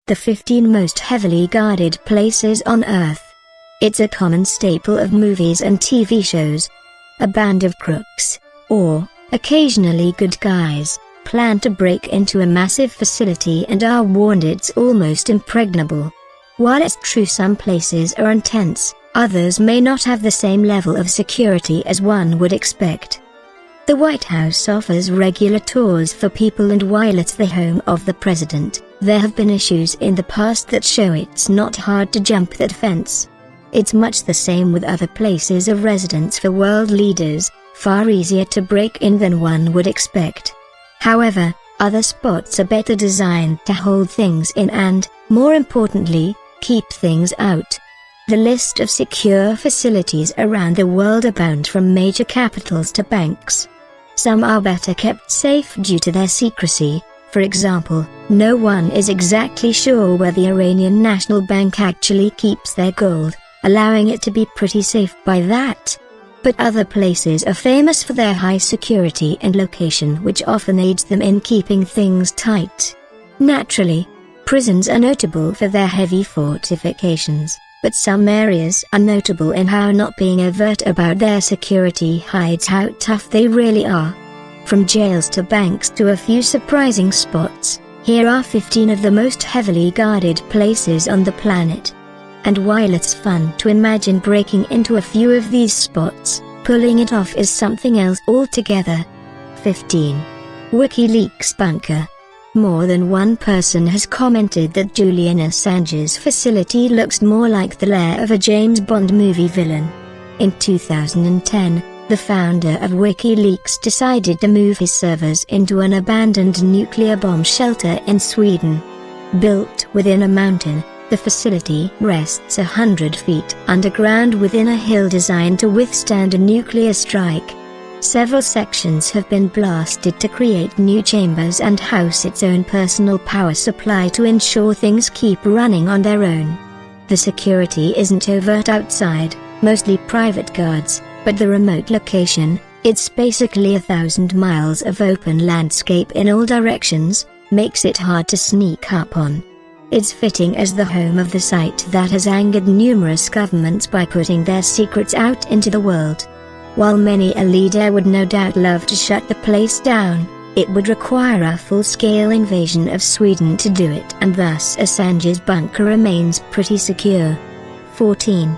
The 15 most heavily guarded places on Earth. It's a common staple of movies and TV shows. A band of crooks, or, occasionally good guys, plan to break into a massive facility and are warned it's almost impregnable. While it's true some places are intense, others may not have the same level of security as one would expect. The White House offers regular tours for people, and while it's the home of the president, there have been issues in the past that show it's not hard to jump that fence. It's much the same with other places of residence for world leaders, far easier to break in than one would expect. However, other spots are better designed to hold things in and, more importantly, keep things out. The list of secure facilities around the world abound, from major capitals to banks. Some are better kept safe due to their secrecy. For example, no one is exactly sure where the Iranian National Bank actually keeps their gold, allowing it to be pretty safe by that. But other places are famous for their high security and location, which often aids them in keeping things tight. Naturally, prisons are notable for their heavy fortifications, but some areas are notable in how not being overt about their security hides how tough they really are. From jails to banks to a few surprising spots, here are 15 of the most heavily guarded places on the planet. And while it's fun to imagine breaking into a few of these spots, pulling it off is something else altogether. 15. WikiLeaks Bunker. More than one person has commented that Julian Assange's facility looks more like the lair of a James Bond movie villain. In 2010, the founder of WikiLeaks decided to move his servers into an abandoned nuclear bomb shelter in Sweden. Built within a mountain, the facility rests 100 feet underground within a hill designed to withstand a nuclear strike. Several sections have been blasted to create new chambers and house its own personal power supply to ensure things keep running on their own. The security isn't overt outside, mostly private guards, but the remote location, it's basically 1,000 miles of open landscape in all directions, makes it hard to sneak up on. It's fitting as the home of the site that has angered numerous governments by putting their secrets out into the world. While many a leader would no doubt love to shut the place down, it would require a full-scale invasion of Sweden to do it, and thus Assange's bunker remains pretty secure. 14.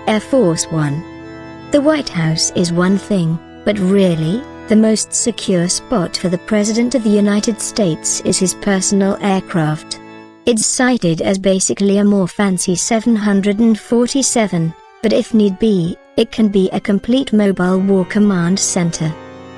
Air Force One. The White House is one thing, but really, the most secure spot for the President of the United States is his personal aircraft. It's cited as basically a more fancy 747, but if need be, it can be a complete mobile war command center.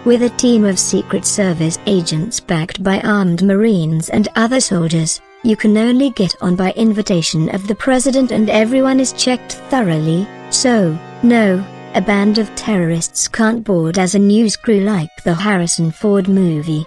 With a team of Secret Service agents backed by armed Marines and other soldiers, you can only get on by invitation of the President, and everyone is checked thoroughly, so, no, a band of terrorists can't board as a news crew like the Harrison Ford movie.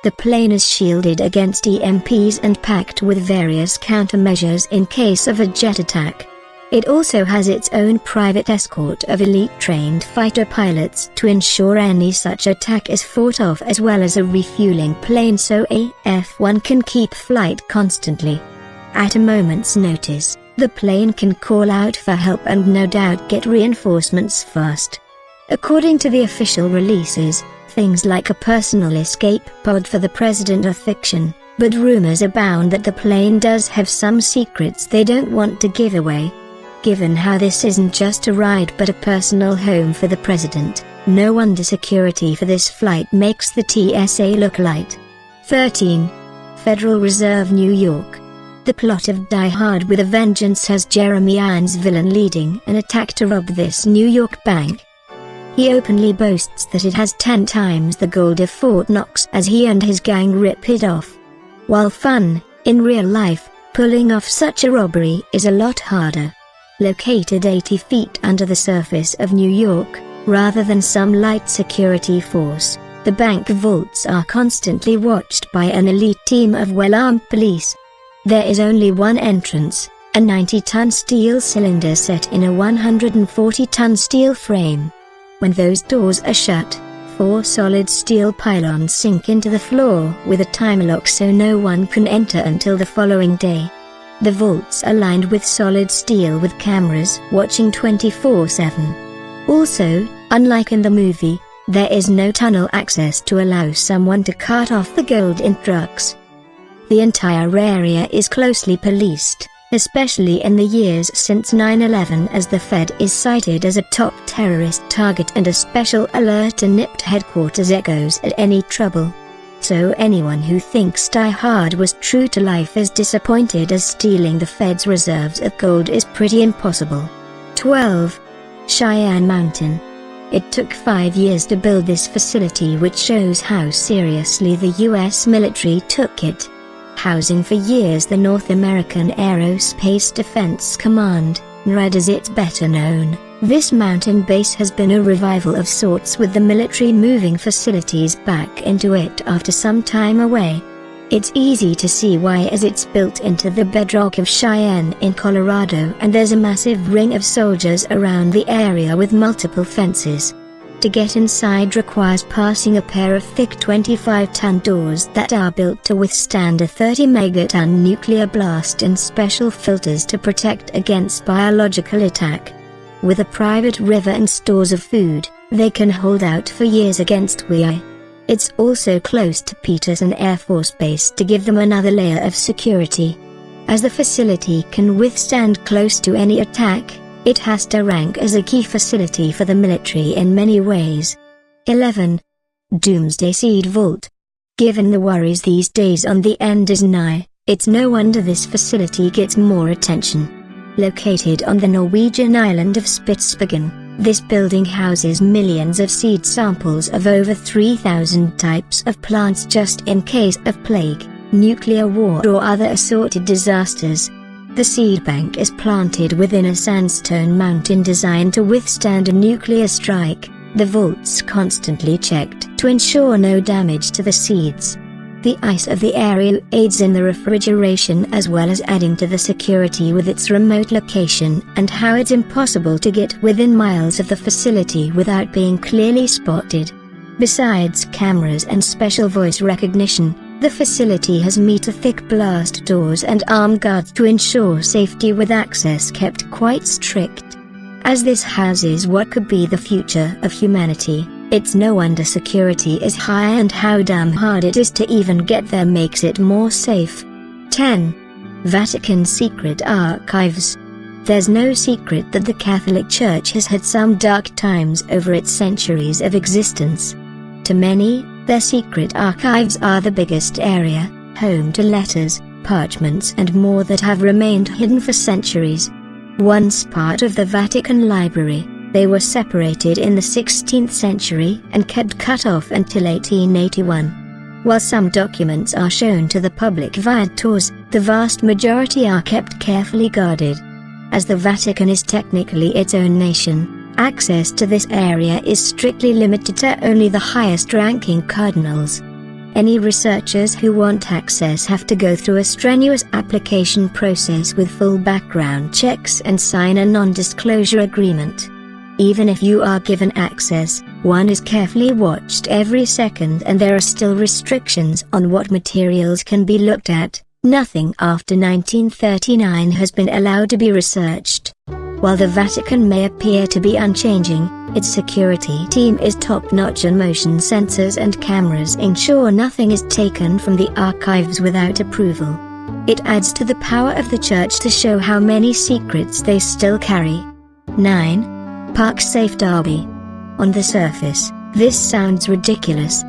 The plane is shielded against EMPs and packed with various countermeasures in case of a jet attack. It also has its own private escort of elite-trained fighter pilots to ensure any such attack is fought off, as well as a refueling plane so a F-1 can keep flight constantly. At a moment's notice, the plane can call out for help and no doubt get reinforcements fast. According to the official releases, things like a personal escape pod for the president are fiction, but rumors abound that the plane does have some secrets they don't want to give away. Given how this isn't just a ride but a personal home for the president, no wonder security for this flight makes the TSA look light. 13. Federal Reserve, New York. The plot of Die Hard with a Vengeance has Jeremy Irons' villain leading an attack to rob this New York bank. He openly boasts that it has 10 times the gold of Fort Knox as he and his gang rip it off. While fun, in real life, pulling off such a robbery is a lot harder. Located 80 feet under the surface of New York, rather than some light security force, the bank vaults are constantly watched by an elite team of well-armed police. There is only one entrance, a 90-ton steel cylinder set in a 140-ton steel frame. When those doors are shut, 4 solid steel pylons sink into the floor with a time lock so no one can enter until the following day. The vaults are lined with solid steel with cameras watching 24/7. Also, unlike in the movie, there is no tunnel access to allow someone to cart off the gold in trucks. The entire area is closely policed, especially in the years since 9/11, as the Fed is cited as a top terrorist target and a special alert to NIPT headquarters echoes at any trouble. So anyone who thinks Die Hard was true to life is disappointed, as stealing the Fed's reserves of gold is pretty impossible. 12. Cheyenne Mountain. It took 5 years to build this facility, which shows how seriously the US military took it. Housing for years the North American Aerospace Defense Command, NRAD as it's better known, this mountain base has been a revival of sorts, with the military moving facilities back into it after some time away. It's easy to see why, as it's built into the bedrock of Cheyenne in Colorado, and there's a massive ring of soldiers around the area with multiple fences. To get inside requires passing a pair of thick 25-ton doors that are built to withstand a 30-megaton nuclear blast, and special filters to protect against biological attack. With a private river and stores of food, they can hold out for years against WI. It's also close to Peterson Air Force Base to give them another layer of security. As the facility can withstand close to any attack, it has to rank as a key facility for the military in many ways. 11. Doomsday Seed Vault. Given the worries these days on the end is nigh, it's no wonder this facility gets more attention. Located on the Norwegian island of Spitsbergen, this building houses millions of seed samples of over 3,000 types of plants, just in case of plague, nuclear war or other assorted disasters. The seed bank is planted within a sandstone mountain designed to withstand a nuclear strike. The vaults constantly checked to ensure no damage to the seeds. The ice of the area aids in the refrigeration, as well as adding to the security with its remote location and how it's impossible to get within miles of the facility without being clearly spotted. Besides cameras and special voice recognition, the facility has meter-thick blast doors and armed guards to ensure safety, with access kept quite strict. As this houses what could be the future of humanity, it's no wonder security is high, and how damn hard it is to even get there makes it more safe. 10. Vatican Secret Archives. There's no secret that the Catholic Church has had some dark times over its centuries of existence. To many, their secret archives are the biggest area, home to letters, parchments and more that have remained hidden for centuries. Once part of the Vatican Library, they were separated in the 16th century and kept cut off until 1881. While some documents are shown to the public via tours, the vast majority are kept carefully guarded. As the Vatican is technically its own nation, access to this area is strictly limited to only the highest-ranking cardinals. Any researchers who want access have to go through a strenuous application process with full background checks and sign a non-disclosure agreement. Even if you are given access, one is carefully watched every second, and there are still restrictions on what materials can be looked at. Nothing after 1939 has been allowed to be researched. While the Vatican may appear to be unchanging, its security team is top-notch, and motion sensors and cameras ensure nothing is taken from the archives without approval. It adds to the power of the Church to show how many secrets they still carry. 9. Park Safe Derby. On the surface, this sounds ridiculous.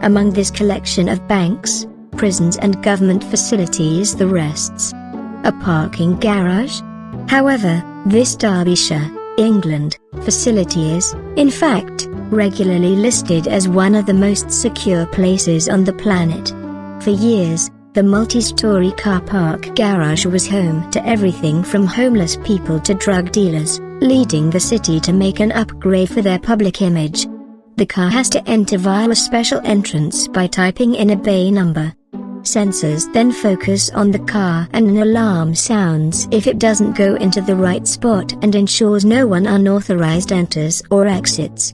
Among this collection of banks, prisons and government facilities the rests a parking garage. However, this Derbyshire, England, facility is, in fact, regularly listed as one of the most secure places on the planet. For years, the multi-story car park garage was home to everything from homeless people to drug dealers, leading the city to make an upgrade for their public image. The car has to enter via a special entrance by typing in a bay number. Sensors then focus on the car, and an alarm sounds if it doesn't go into the right spot and ensures no one unauthorized enters or exits.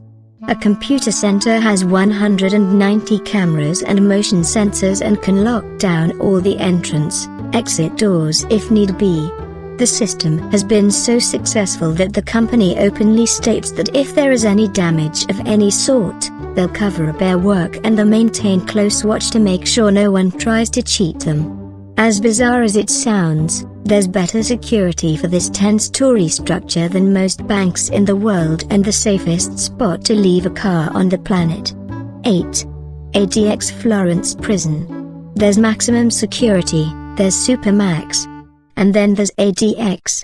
A computer center has 190 cameras and motion sensors and can lock down all the entrance, exit doors if need be. The system has been so successful that the company openly states that if there is any damage of any sort, they'll cover up their work and they'll maintain close watch to make sure no one tries to cheat them. As bizarre as it sounds, there's better security for this 10-story structure than most banks in the world and the safest spot to leave a car on the planet. 8. ATX Florence Prison. There's maximum security, there's Supermax. And then there's ATX.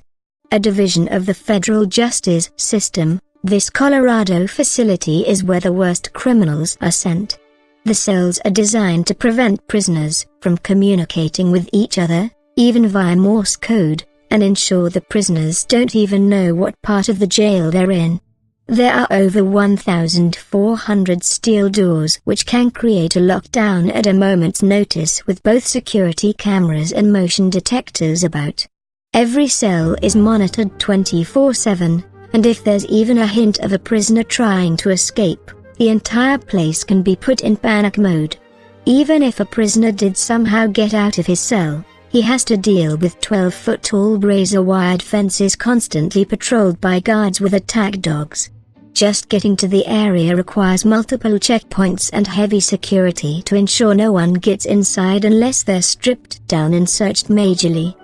A division of the federal justice system, this Colorado facility is where the worst criminals are sent. The cells are designed to prevent prisoners from communicating with each other, even via Morse code, and ensure the prisoners don't even know what part of the jail they're in. There are over 1,400 steel doors which can create a lockdown at a moment's notice with both security cameras and motion detectors about. Every cell is monitored 24/7, and if there's even a hint of a prisoner trying to escape, the entire place can be put in panic mode. Even if a prisoner did somehow get out of his cell, he has to deal with 12-foot-tall razor-wired fences constantly patrolled by guards with attack dogs. Just getting to the area requires multiple checkpoints and heavy security to ensure no one gets inside unless they're stripped down and searched majorly.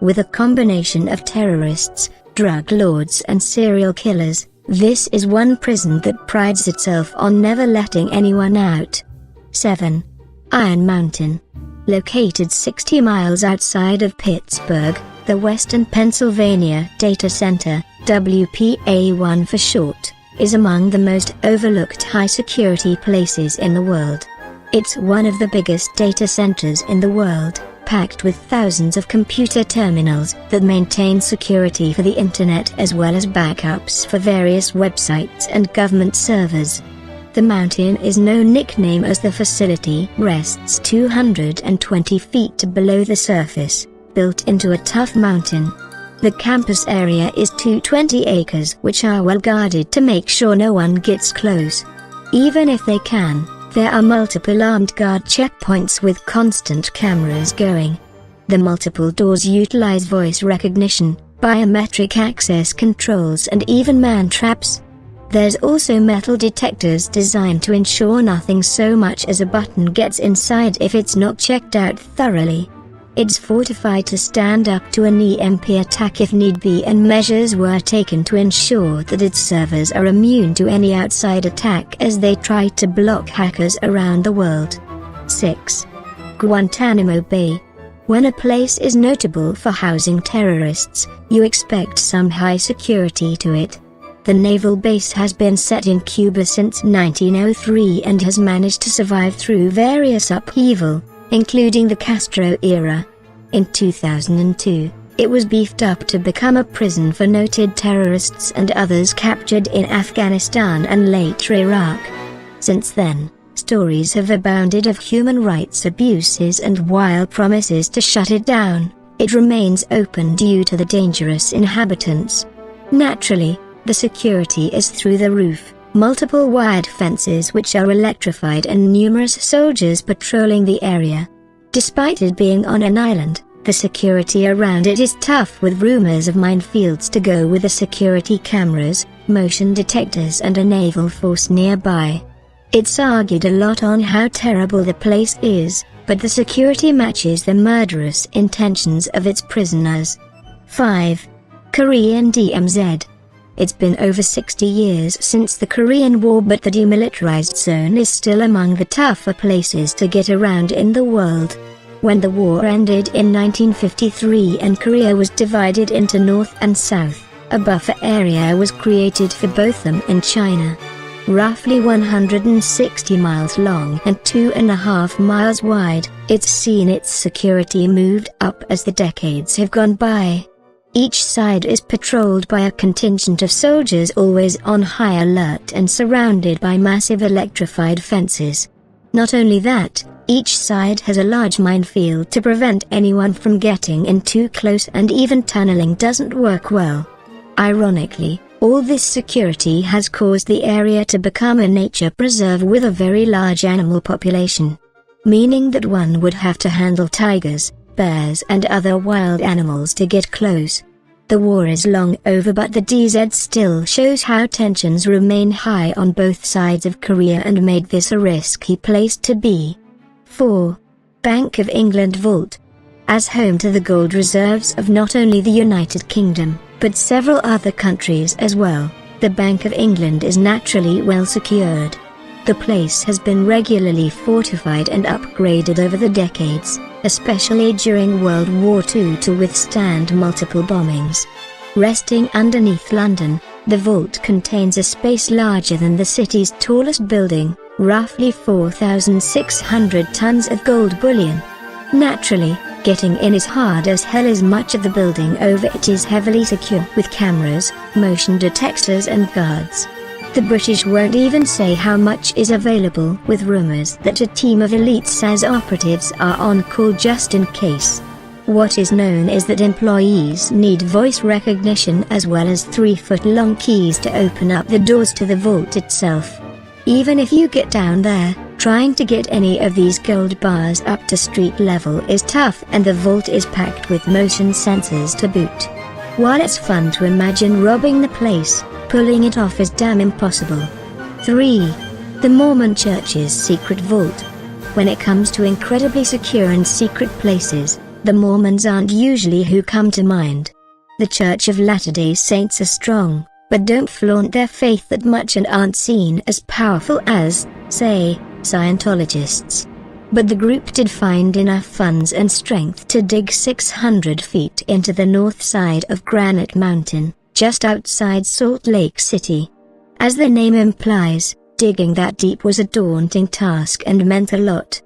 With a combination of terrorists, drug lords and serial killers, this is one prison that prides itself on never letting anyone out. 7. Cheyenne Mountain. Located 60 miles outside of Pittsburgh, the Western Pennsylvania Data Center, WPA-1 for short, is among the most overlooked high-security places in the world. It's one of the biggest data centers in the world, packed with thousands of computer terminals that maintain security for the internet as well as backups for various websites and government servers. The mountain is no nickname as the facility rests 220 feet below the surface, built into a tough mountain. The campus area is 220 acres which are well guarded to make sure no one gets close. Even if they can, there are multiple armed guard checkpoints with constant cameras going. The multiple doors utilize voice recognition, biometric access controls and even man traps. There's also metal detectors designed to ensure nothing so much as a button gets inside if it's not checked out thoroughly. It's fortified to stand up to an EMP attack if need be, and measures were taken to ensure that its servers are immune to any outside attack as they try to block hackers around the world. 6. Guantanamo Bay. When a place is notable for housing terrorists, you expect some high security to it. The naval base has been set in Cuba since 1903 and has managed to survive through various upheaval, including the Castro era. In 2002, it was beefed up to become a prison for noted terrorists and others captured in Afghanistan and later Iraq. Since then, stories have abounded of human rights abuses, and while promises to shut it down, it remains open due to the dangerous inhabitants. Naturally, the security is through the roof. Multiple wired fences which are electrified and numerous soldiers patrolling the area. Despite it being on an island, the security around it is tough, with rumors of minefields to go with the security cameras, motion detectors and a naval force nearby. It's argued a lot on how terrible the place is, but the security matches the murderous intentions of its prisoners. 5. Korean DMZ. It's been over 60 years since the Korean War, but the demilitarized zone is still among the tougher places to get around in the world. When the war ended in 1953 and Korea was divided into North and South, a buffer area was created for both them in China. Roughly 160 miles long and 2.5 miles wide, it's seen its security moved up as the decades have gone by. Each side is patrolled by a contingent of soldiers always on high alert and surrounded by massive electrified fences. Not only that, each side has a large minefield to prevent anyone from getting in too close, and even tunneling doesn't work well. Ironically, All this security has caused the area to become a nature preserve with a very large animal population, meaning that one would have to handle tigers, bears and other wild animals to get close. The war is long over, but the DZ still shows how tensions remain high on both sides of Korea and made this a risky place to be. 4. Bank of England Vault. As home to the gold reserves of not only the United Kingdom, but several other countries as well, the Bank of England is naturally well secured. The place has been regularly fortified and upgraded over the decades, especially during World War II, to withstand multiple bombings. Resting underneath London, the vault contains a space larger than the city's tallest building, roughly 4,600 tons of gold bullion. Naturally, getting in is hard as hell, as much of the building over it is heavily secure with cameras, motion detectors and guards. The British won't even say how much is available, with rumors that a team of elite SAS operatives are on call just in case. What is known is that employees need voice recognition as well as 3-foot-long keys to open up the doors to the vault itself. Even if you get down there, trying to get any of these gold bars up to street level is tough, and the vault is packed with motion sensors to boot. While it's fun to imagine robbing the place, pulling it off is damn impossible. 3. The Mormon Church's secret vault. When it comes to incredibly secure and secret places, the Mormons aren't usually who come to mind. The Church of Latter-day Saints are strong, but don't flaunt their faith that much and aren't seen as powerful as, say, Scientologists. But the group did find enough funds and strength to dig 600 feet into the north side of Granite Mountain, just outside Salt Lake City. As the name implies, digging that deep was a daunting task and meant a lot.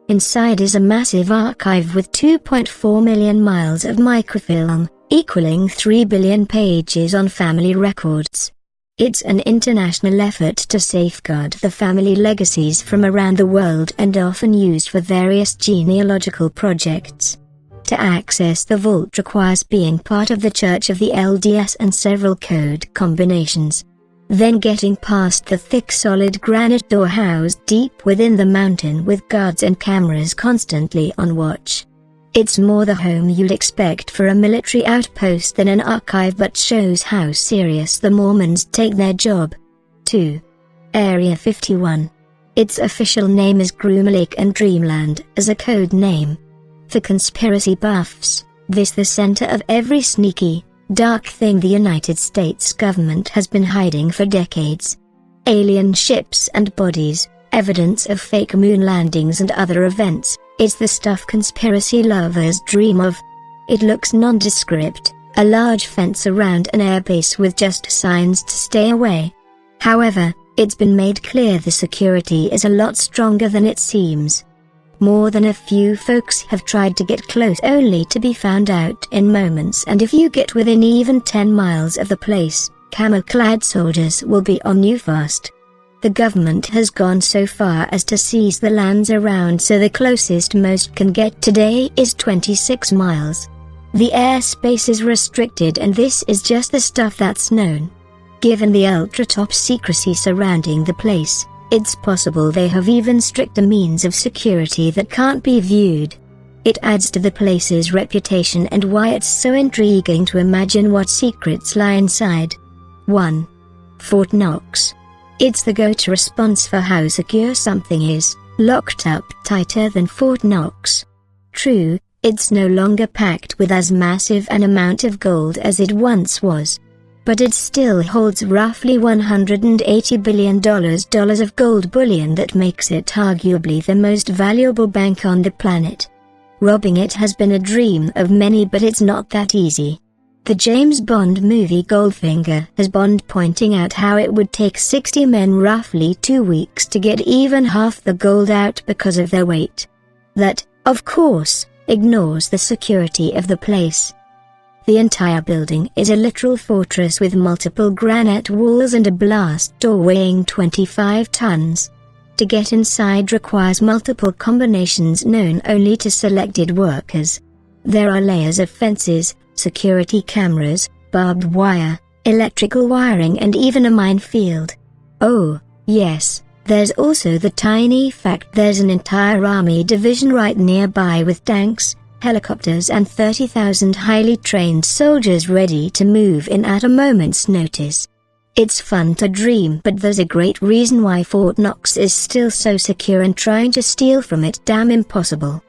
Inside is a massive archive with 2.4 million miles of microfilm, equaling 3 billion pages on family records. It's an international effort to safeguard the family legacies from around the world and often used for various genealogical projects. To access the vault requires being part of the Church of the LDS and several code combinations. Then getting past the thick solid granite door housed deep within the mountain with guards and cameras constantly on watch. It's more the home you'd expect for a military outpost than an archive, but shows how serious the Mormons take their job. 2. Area 51. Its official name is Groom Lake and Dreamland as a code name. For conspiracy buffs, this the center of every sneaky, dark thing the United States government has been hiding for decades. Alien ships and bodies, evidence of fake moon landings and other events. It's the stuff conspiracy lovers dream of. It looks nondescript, a large fence around an airbase with just signs to stay away. However, it's been made clear the security is a lot stronger than it seems. More than a few folks have tried to get close only to be found out in moments, and if you get within even 10 miles of the place, camo-clad soldiers will be on you fast. The government has gone so far as to seize the lands around, so the closest most can get today is 26 miles. The airspace is restricted, and this is just the stuff that's known. Given the ultra-top secrecy surrounding the place, it's possible they have even stricter means of security that can't be viewed. It adds to the place's reputation and why it's so intriguing to imagine what secrets lie inside. 1. Fort Knox. It's the go-to response for how secure something is, locked up tighter than Fort Knox. True, it's no longer packed with as massive an amount of gold as it once was. But it still holds roughly $180 billion of gold bullion that makes it arguably the most valuable bank on the planet. Robbing it has been a dream of many, but it's not that easy. The James Bond movie Goldfinger has Bond pointing out how it would take 60 men roughly 2 weeks to get even half the gold out because of their weight. That, of course, ignores the security of the place. The entire building is a literal fortress with multiple granite walls and a blast door weighing 25 tons. To get inside requires multiple combinations known only to selected workers. There are layers of fences, security cameras, barbed wire, electrical wiring and even a minefield. Oh, yes, there's also the tiny fact there's an entire army division right nearby with tanks, helicopters and 30,000 highly trained soldiers ready to move in at a moment's notice. It's fun to dream, but there's a great reason why Fort Knox is still so secure and trying to steal from it damn impossible.